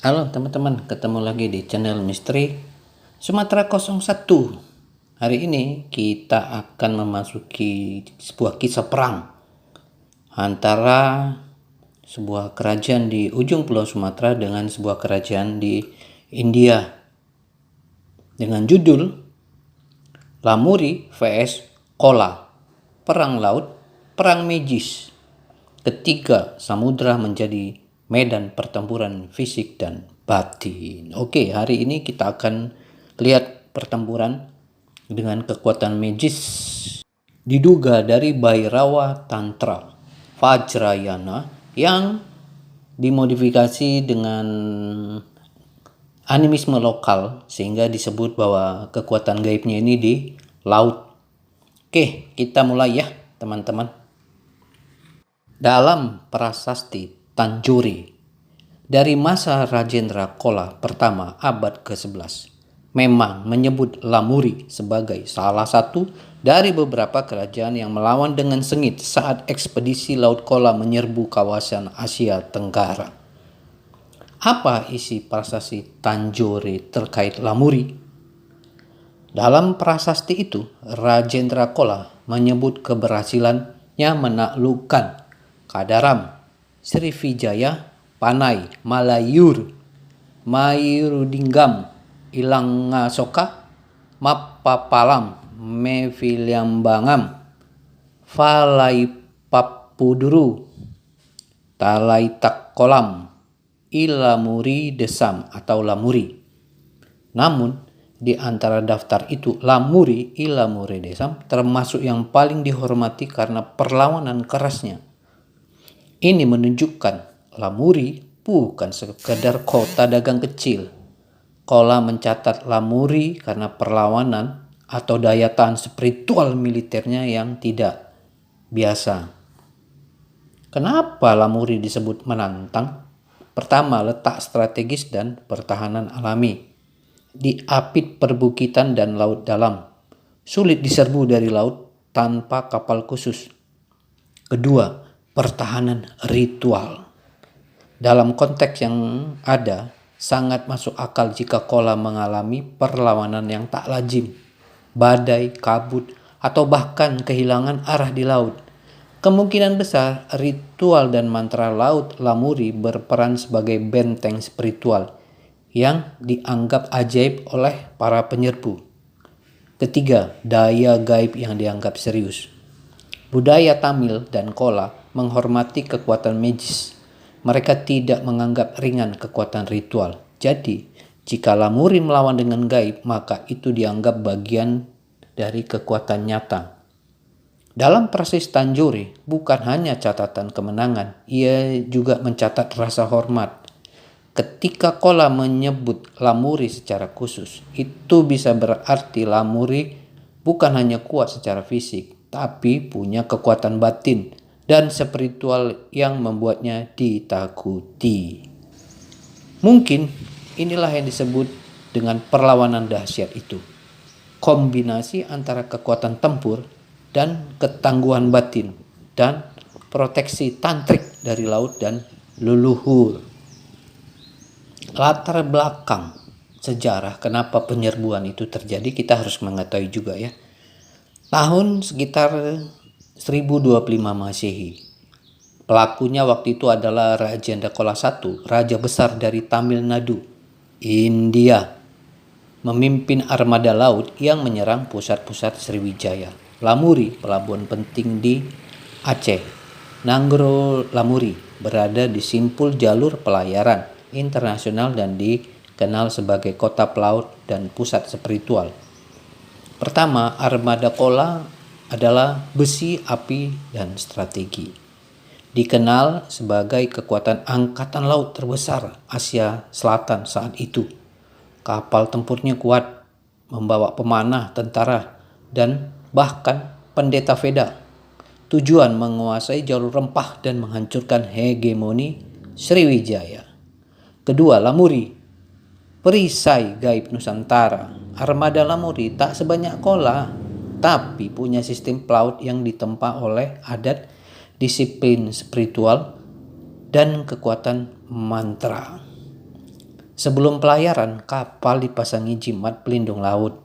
Halo teman-teman, ketemu lagi di channel Misteri Sumatera 01. Hari ini kita akan memasuki sebuah kisah perang antara sebuah kerajaan di ujung pulau Sumatera dengan sebuah kerajaan di India dengan judul Lamuri vs Kola, Perang Laut, Perang Magis. Ketiga samudra menjadi medan pertempuran fisik dan batin. Oke, hari ini kita akan lihat pertempuran dengan kekuatan magis diduga dari Bhairawa Tantra Vajrayana yang dimodifikasi dengan animisme lokal sehingga disebut bahwa kekuatan gaibnya ini di laut. Oke, kita mulai ya teman-teman. Dalam prasasti Tanjuri dari masa Rajendra Chola pertama abad ke-11 memang menyebut Lamuri sebagai salah satu dari beberapa kerajaan yang melawan dengan sengit saat ekspedisi Laut Chola menyerbu kawasan Asia Tenggara. Apa isi prasasti Tanjore terkait Lamuri? Dalam prasasti itu, Rajendra Chola menyebut keberhasilannya menaklukkan Kadaram, Srivijaya, Panai, Malayur, Mayurudinggam, Ilangasoka, Mappapalam, Mevilyambangam, Valaipapuduru, Talaitakkolam, Ilamuri Desam atau Lamuri. Namun, di antara daftar itu, Lamuri Ilamuri Desam termasuk yang paling dihormati karena perlawanan kerasnya. Ini menunjukkan Lamuri bukan sekedar kota dagang kecil. Chola mencatat Lamuri karena perlawanan atau daya tahan spiritual militernya yang tidak biasa. Kenapa Lamuri disebut menantang? Pertama, letak strategis dan pertahanan alami. Di apit perbukitan dan laut dalam. Sulit diserbu dari laut tanpa kapal khusus. Kedua, pertahanan ritual. Dalam konteks yang ada, sangat masuk akal jika Chola mengalami perlawanan yang tak lazim, badai, kabut, atau bahkan kehilangan arah di laut. Kemungkinan besar ritual dan mantra laut Lamuri berperan sebagai benteng spiritual yang dianggap ajaib oleh para penyerbu. Ketiga, daya gaib yang dianggap serius. Budaya Tamil dan Chola menghormati kekuatan magis. Mereka tidak menganggap ringan kekuatan ritual. Jadi, jika Lamuri melawan dengan gaib, maka itu dianggap bagian dari kekuatan nyata. Dalam proses Tanjore, bukan hanya catatan kemenangan, ia juga mencatat rasa hormat. Ketika Chola menyebut Lamuri secara khusus, itu bisa berarti Lamuri bukan hanya kuat secara fisik, tapi punya kekuatan batin dan spiritual yang membuatnya ditakuti. Mungkin inilah yang disebut dengan perlawanan dahsyat itu. Kombinasi antara kekuatan tempur dan ketangguhan batin dan proteksi tantrik dari laut dan leluhur. Latar belakang sejarah kenapa penyerbuan itu terjadi kita harus mengetahui juga ya. Tahun sekitar 1025 Masehi. Pelakunya waktu itu adalah Rajendra Chola I, raja besar dari Tamil Nadu, India, memimpin armada laut yang menyerang pusat-pusat Sriwijaya. Lamuri, pelabuhan penting di Aceh. Nanggro Lamuri berada di simpul jalur pelayaran internasional dan dikenal sebagai kota pelaut dan pusat spiritual. Pertama, armada Chola adalah besi, api, dan strategi. Dikenal sebagai kekuatan angkatan laut terbesar Asia Selatan saat itu. Kapal tempurnya kuat, membawa pemanah, tentara, dan bahkan pendeta Veda. Tujuan menguasai jalur rempah dan menghancurkan hegemoni Sriwijaya. Kedua, Lamuri, perisai gaib Nusantara. Armada Lamuri tak sebanyak Chola, tapi punya sistem pelaut yang ditempa oleh adat, disiplin spiritual, dan kekuatan mantra. Sebelum pelayaran, kapal dipasangi jimat pelindung laut.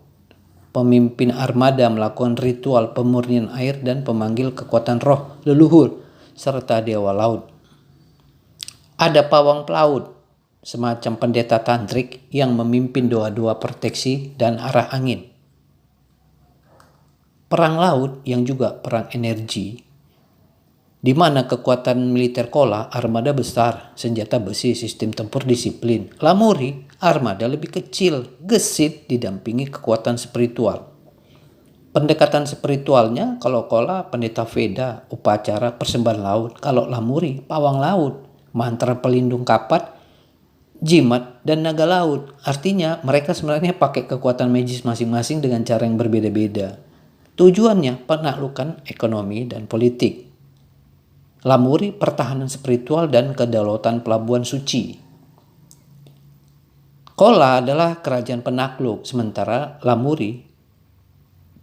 Pemimpin armada melakukan ritual pemurnian air dan pemanggil kekuatan roh leluhur serta dewa laut. Ada pawang pelaut, semacam pendeta tantrik yang memimpin doa-doa proteksi dan arah angin. Perang laut yang juga perang energi, di mana kekuatan militer Kola armada besar, senjata besi, sistem tempur disiplin. Lamuri armada lebih kecil, gesit, didampingi kekuatan spiritual. Pendekatan spiritualnya, kalau Kola pendeta Veda, upacara persembahan laut. Kalau Lamuri pawang laut, mantra pelindung kapat, jimat, dan naga laut. Artinya mereka sebenarnya pakai kekuatan magis masing-masing dengan cara yang berbeda-beda. Tujuannya penaklukan ekonomi dan politik. Lamuri pertahanan spiritual dan kedaulatan pelabuhan suci. Kola adalah kerajaan penakluk, sementara Lamuri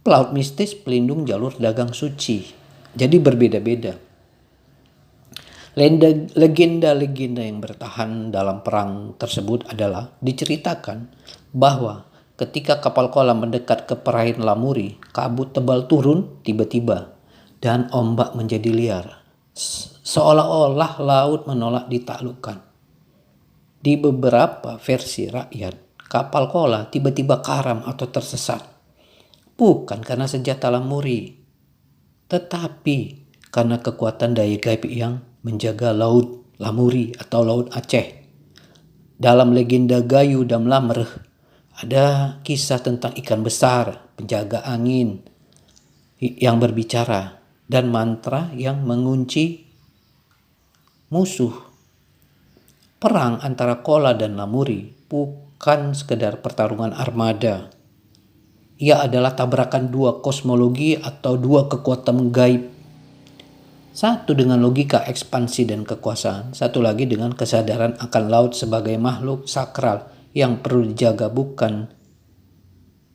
pelaut mistis pelindung jalur dagang suci. Jadi berbeda-beda. Legenda-legenda yang bertahan dalam perang tersebut adalah diceritakan bahwa ketika kapal Kola mendekat ke perairan Lamuri, kabut tebal turun tiba-tiba dan ombak menjadi liar. Seolah-olah laut menolak ditaklukkan. Di beberapa versi rakyat, kapal Kola tiba-tiba karam atau tersesat. Bukan karena senjata Lamuri, tetapi karena kekuatan daya gaib yang menjaga laut Lamuri atau laut Aceh. Dalam legenda Gayo Damlamreh ada kisah tentang ikan besar, penjaga angin yang berbicara, dan mantra yang mengunci musuh. Perang antara Kola dan Lamuri bukan sekedar pertarungan armada. Ia adalah tabrakan dua kosmologi atau dua kekuatan gaib. Satu dengan logika ekspansi dan kekuasaan, satu lagi dengan kesadaran akan laut sebagai makhluk sakral yang perlu dijaga bukan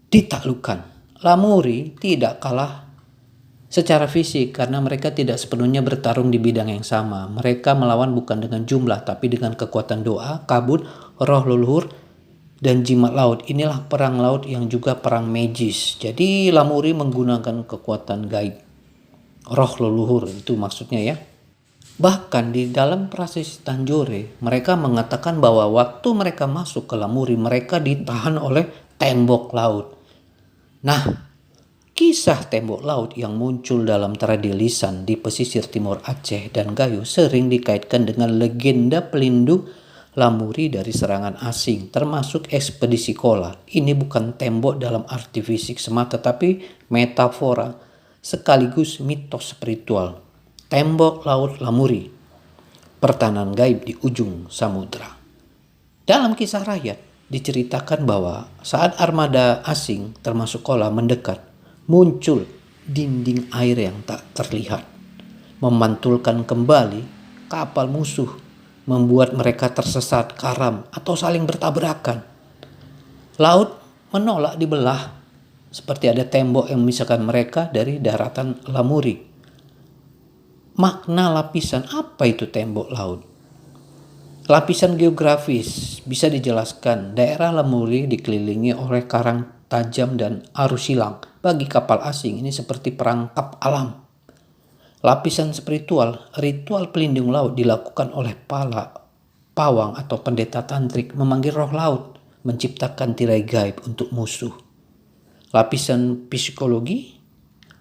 ditaklukkan. Lamuri tidak kalah secara fisik karena mereka tidak sepenuhnya bertarung di bidang yang sama. Mereka melawan bukan dengan jumlah tapi dengan kekuatan doa, kabut, roh leluhur, dan jimat laut. Inilah perang laut yang juga perang magis. Jadi Lamuri menggunakan kekuatan gaib, roh leluhur itu maksudnya ya. Bahkan di dalam prasasti Tanjore, mereka mengatakan bahwa waktu mereka masuk ke Lamuri, mereka ditahan oleh tembok laut. Nah, kisah tembok laut yang muncul dalam tradisi lisan di pesisir timur Aceh dan Gayo sering dikaitkan dengan legenda pelindung Lamuri dari serangan asing, termasuk ekspedisi Kola. Ini bukan tembok dalam arti fisik semata, tapi metafora sekaligus mitos spiritual. Tembok laut Lamuri, pertahanan gaib di ujung samudra. Dalam kisah rakyat diceritakan bahwa saat armada asing termasuk Kola mendekat, muncul dinding air yang tak terlihat, memantulkan kembali kapal musuh, membuat mereka tersesat, karam, atau saling bertabrakan. Laut menolak dibelah, seperti ada tembok yang memisahkan mereka dari daratan Lamuri. Makna lapisan, apa itu tembok laut? Lapisan geografis bisa dijelaskan. Daerah Lamuri dikelilingi oleh karang tajam dan arus silang. Bagi kapal asing ini seperti perangkap alam. Lapisan spiritual, ritual pelindung laut dilakukan oleh pawang atau pendeta tantrik memanggil roh laut, menciptakan tirai gaib untuk musuh. Lapisan psikologi,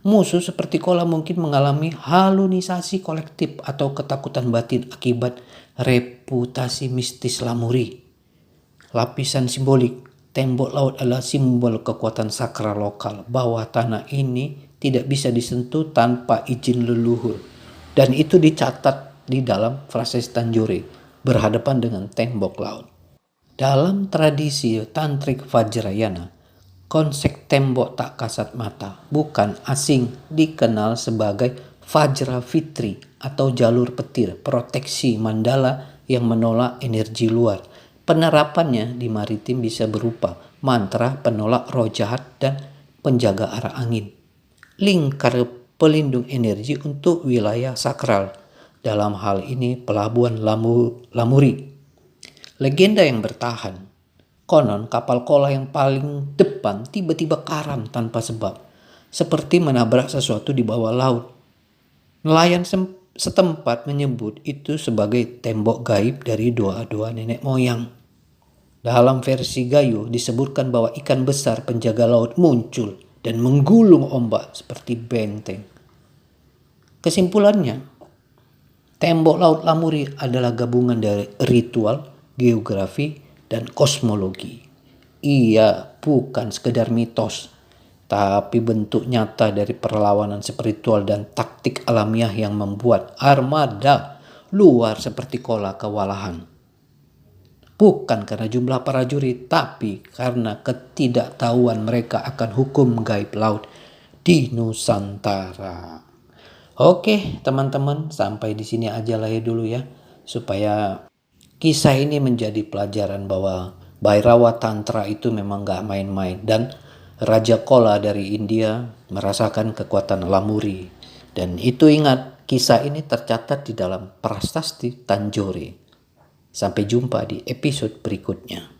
musuh seperti Kola mungkin mengalami halusinasi kolektif atau ketakutan batin akibat reputasi mistis Lamuri. Lapisan simbolik, tembok laut adalah simbol kekuatan sakral lokal. Bawah tanah ini tidak bisa disentuh tanpa izin leluhur. Dan itu dicatat di dalam prasasti Tanjore, berhadapan dengan tembok laut. Dalam tradisi Tantrik Vajrayana, konsep tembok tak kasat mata bukan asing, dikenal sebagai Vajra Fitri atau jalur petir, proteksi mandala yang menolak energi luar. Penerapannya di maritim bisa berupa mantra penolak roh jahat dan penjaga arah angin. Lingkar pelindung energi untuk wilayah sakral. Dalam hal ini pelabuhan Lamuri. Legenda yang bertahan. Konon kapal kola yang paling depan tiba-tiba karam tanpa sebab, seperti menabrak sesuatu di bawah laut. Nelayan setempat menyebut itu sebagai tembok gaib dari doa-doa nenek moyang. Dalam versi Gayo disebutkan bahwa ikan besar penjaga laut muncul dan menggulung ombak seperti benteng. Kesimpulannya, tembok laut Lamuri adalah gabungan dari ritual, geografi, dan kosmologi. Ia bukan sekedar mitos, tapi bentuk nyata dari perlawanan spiritual dan taktik alamiah yang membuat armada luar seperti kola kewalahan. Bukan karena jumlah prajurit, tapi karena ketidaktahuan mereka akan hukum gaib laut di Nusantara. Oke, teman-teman, sampai di sini aja lah ya dulu ya, supaya kisah ini menjadi pelajaran bahwa Bhairawa Tantra itu memang gak main-main, dan Raja Kola dari India merasakan kekuatan Lamuri. Dan itu ingat, kisah ini tercatat di dalam Prasasti Tanjore. Sampai jumpa di episode berikutnya.